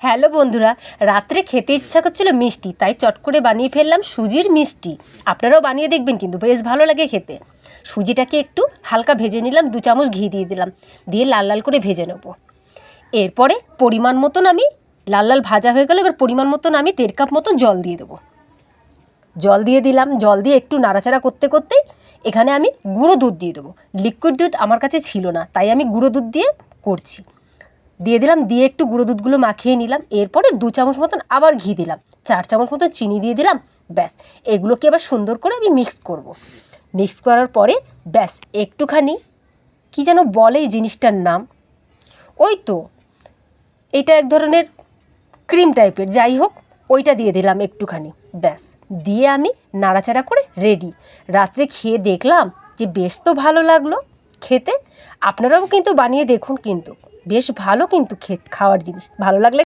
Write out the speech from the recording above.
Hello বন্ধুরা, রাত্রে খেতে ইচ্ছা করছিল মিষ্টি, তাই চট করে বানিয়ে ফেললাম সুজির মিষ্টি। আপনারাও বানিয়ে দেখবেন, কিন্তু বেশ ভালো লাগে খেতে। সুজিটাকে একটু হালকা ভেজে নিলাম, 2 চামচ ঘি দিয়ে দিলাম, দিয়ে লাল লাল করে ভেজে নেব। এরপরে পরিমাণ মতন আমি লাল লাল ভাজা হয়ে গেল, এবার পরিমাণ মতন আমি 1.5 কাপ মতন জল দিয়ে দেবো। জল দিয়ে দিলাম, জল দিয়ে একটু নাড়াচাড়া করতে করতেই এখানে আমি গুঁড়ো দুধ দিয়ে দেবো। লিকুইড দুধ আমার কাছে ছিল না, তাই আমি গুঁড়ো দুধ দিয়ে করছি। দিয়ে দিলাম, দিয়ে একটু গুঁড়ো দুধগুলো মাখিয়ে নিলাম। এরপরে 2 চামচ মতন আবার ঘি দিলাম, 4 চামচ মতন চিনি দিয়ে দিলাম। ব্যাস, এগুলোকে এবার সুন্দর করে আমি মিক্স করব। মিক্স করার পরে ব্যাস একটুখানি কী যেন বলে এই জিনিসটার নাম, ওই তো এটা এক ধরনের ক্রিম টাইপের, যাই হোক ওইটা দিয়ে দিলাম একটুখানি। ব্যাস, দিয়ে আমি নাড়াচাড়া করে রেডি। রাত্রে খেয়ে দেখলাম যে বেশ তো ভালো লাগলো খেতে। আপনারাও কিন্তু বানিয়ে দেখুন, কিন্তু বেশ ভালো কিন্তু খাওয়ার জিনিস। ভালো লাগলে